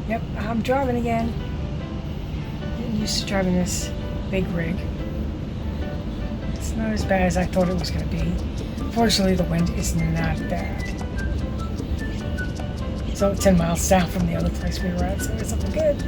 Yep, I'm driving again. Getting used to driving this big rig. It's not as bad as I thought it was going to be. Fortunately, the wind is not bad. So 10 miles south from the other place we were at, so it's looking good.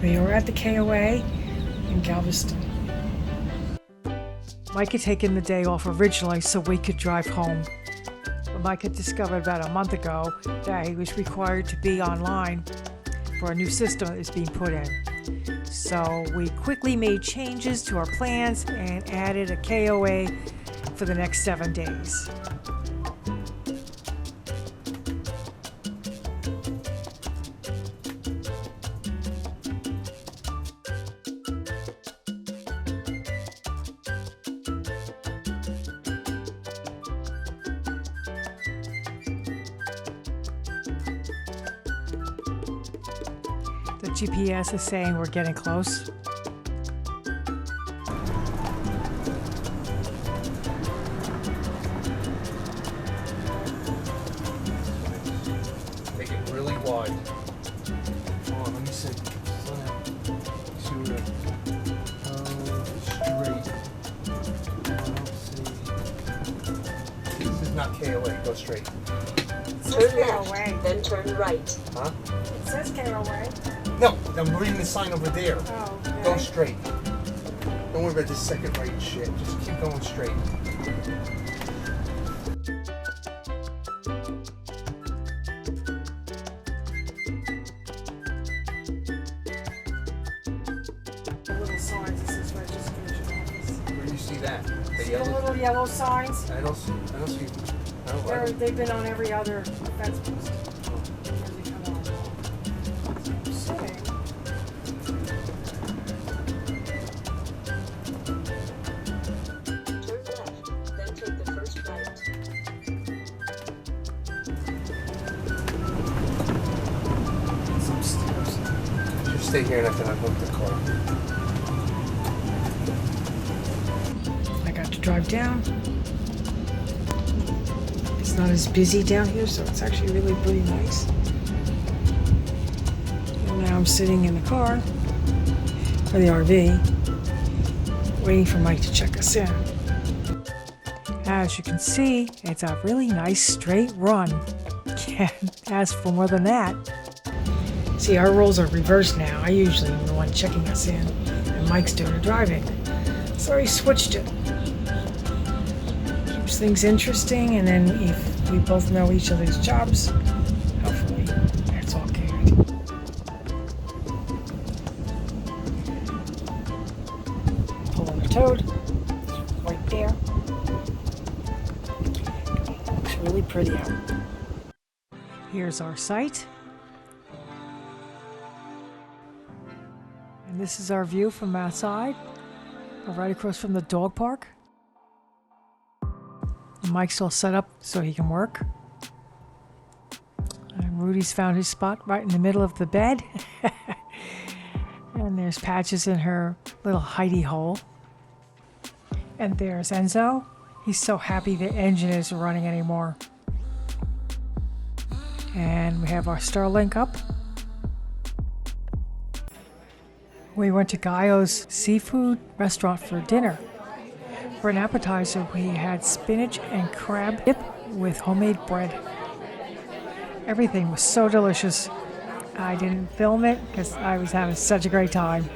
We were at the KOA in Galveston. Mike had taken the day off originally so we could drive home. But Mike had discovered about a month ago that he was required to be online for a new system that is being put in. So we quickly made changes to our plans and added a KOA for the next 7 days. The GPS is saying we're getting close. Make it really wide. Hold on, let me see. Slow down. See where straight. This is not KOA. Go straight. Turn left, then turn right. Huh? It says KOA. No, I'm reading the sign over there. Oh, okay. Go straight. Don't worry about this second right shit. Just keep going straight. The little signs, this is registration office. Where do you see that? The See the yellow? little yellow signs? I don't see. I don't. They've been on every other fence post. They come on. I'm saying, Turn left, then take the first right. Some stairs. Just stay here and I can unhook the car. I got to drive down. It's not as busy down here, so it's actually really pretty nice. And now I'm sitting in the car, or the RV, waiting for Mike to check us in. As you can see, it's a really nice straight run. Can't ask for more than that. See, our roles are reversed now. I usually am the one checking us in, and Mike's doing the driving. So he switched it. Keeps things interesting, and then if we both know each other's jobs, hopefully that's all good. Pull on the toad, right there. Looks really pretty out. Here's our site. And this is our view from outside, right across from the dog park. Mike's all set up so he can work. And Rudy's found his spot right in the middle of the bed. And there's Patches in her little hidey hole. And there's Enzo. He's so happy the engine isn't running anymore. And we have our Starlink up. We went to Gaio's seafood restaurant for dinner. For an appetizer, we had spinach and crab dip with homemade bread. Everything was so delicious. I didn't film it because I was having such a great time.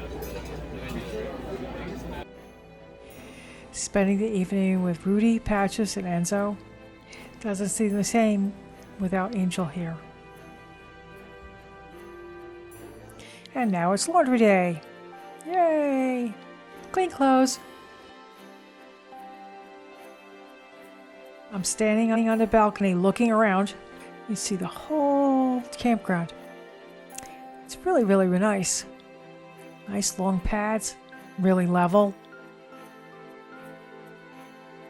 Spending the evening with Rudy, Patches, and Enzo doesn't seem the same without Angel here. And now it's laundry day. Yay! Clean clothes. I'm standing on the balcony looking around. You see the whole campground. It's really, really nice. Nice long pads, really level.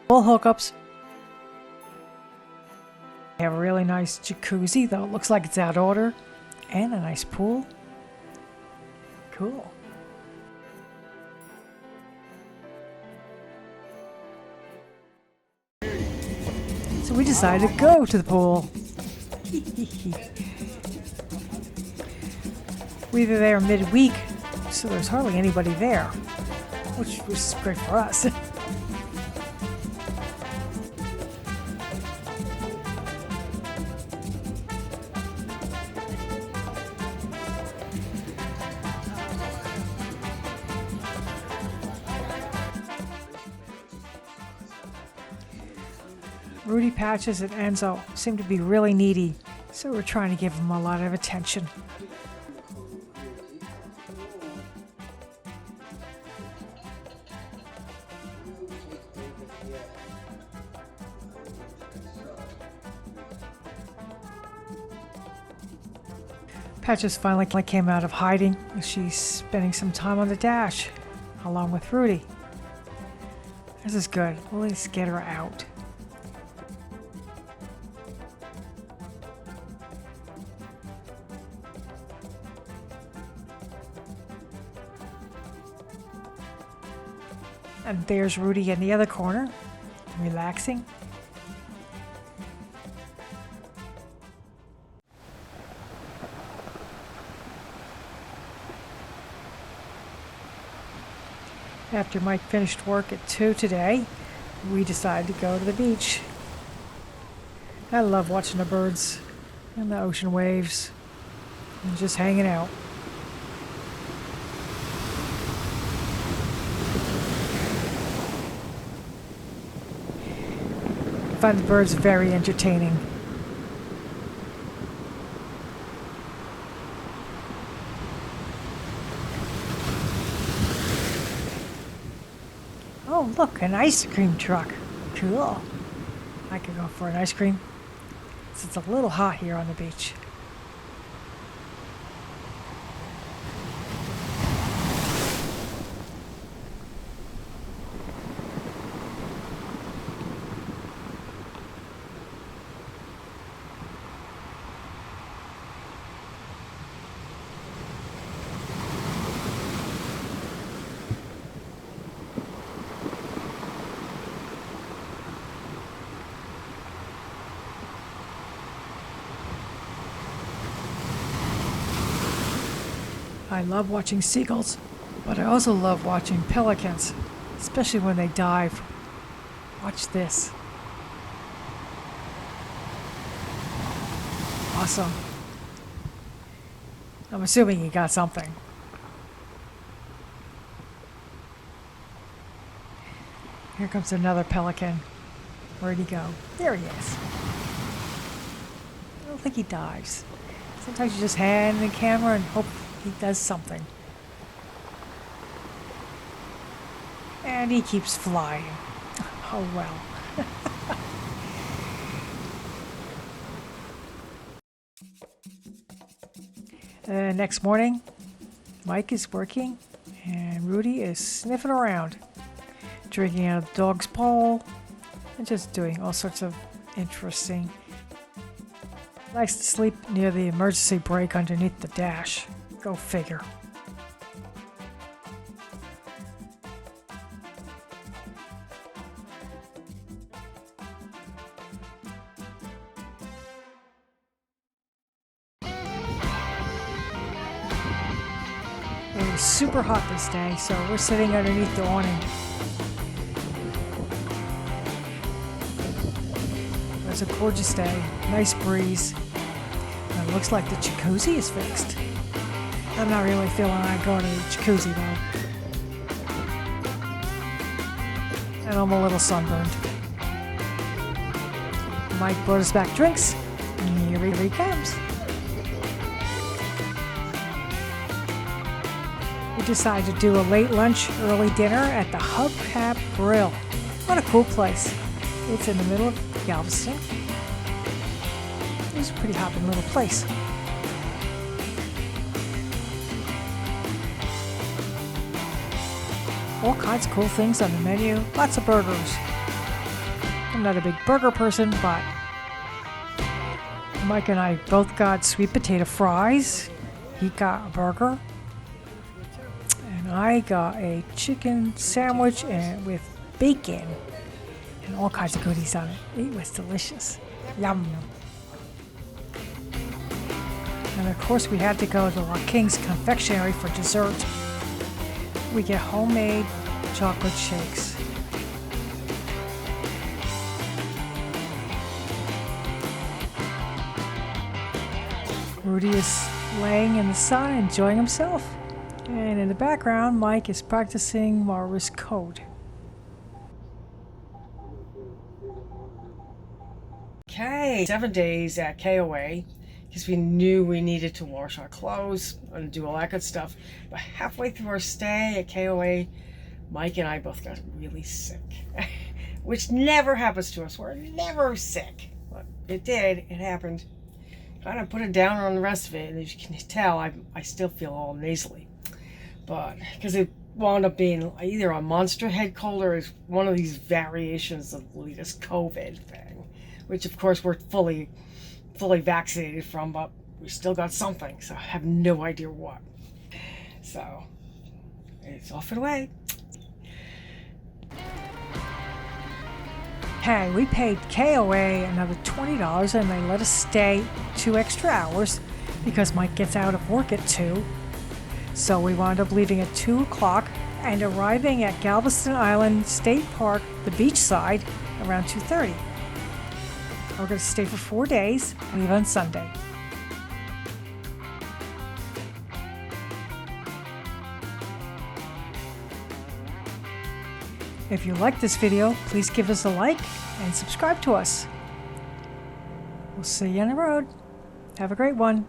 Full hookups. They have a really nice jacuzzi, though it looks like it's out of order, and a nice pool. Cool. So we decided to go to the pool. We were there midweek, so there's hardly anybody there, which was great for us. Rudy, Patches, and Enzo seem to be really needy, so we're trying to give them a lot of attention. Patches finally came out of hiding. She's spending some time on the dash, along with Rudy. This is good. We'll at least get her out. And there's Rudy in the other corner, relaxing. After Mike finished work at 2 today, we decided to go to the beach. I love watching the birds and the ocean waves and just hanging out. I find the birds very entertaining. Oh, look, an ice cream truck. Cool. I could go for an ice cream. It's a little hot here on the beach. I love watching seagulls, but I also love watching pelicans, especially when they dive. Watch this. Awesome. I'm assuming he got something. Here comes another pelican. Where'd he go? There he is. I don't think he dives. Sometimes you just hand the camera and hope he does something. And he keeps flying. Oh well. Next morning, Mike is working and Rudy is sniffing around, drinking out of the dog's bowl and just doing all sorts of interesting. Likes to sleep near the emergency brake underneath the dash. Go figure. It was super hot this day, so we're sitting underneath the awning. It was a gorgeous day, nice breeze. And it looks like the jacuzzi is fixed. I'm not really feeling like going to the jacuzzi though. And I'm a little sunburned. Mike brought us back drinks, and here he comes. We decided to do a late lunch, early dinner at the Hubcap Grill. What a cool place. It's in the middle of Galveston. It's a pretty hopping little place. All kinds of cool things on the menu. Lots of burgers. I'm not a big burger person, but Mike and I both got sweet potato fries. He got a burger. And I got a chicken sandwich and with bacon and all kinds of goodies on it. It was delicious. Yum. And of course we had to go to our King's Confectionery for dessert. We get homemade chocolate shakes. Rudy is laying in the sun enjoying himself. And in the background, Mike is practicing Morse code. Okay, 7 days at KOA because we knew we needed to wash our clothes and do all that good stuff. But halfway through our stay at KOA, Mike and I both got really sick, which never happens to us. We're never sick, but it did. It happened. Kind of put it down on the rest of it, and as you can tell, I still feel all nasally. But because it wound up being either a monster head cold or one of these variations of the latest COVID thing, which of course we're fully vaccinated from, but we still got something, so I have no idea what. So it's off and away. Hey, we paid KOA another $20 and they let us stay 2 extra hours because Mike gets out of work at 2. So we wound up leaving at 2 o'clock and arriving at Galveston Island State Park, the Beachside, around 2:30. We're going to stay for 4 days, leave on Sunday. If you like this video, please give us a like and subscribe to us. We'll see you on the road. Have a great one.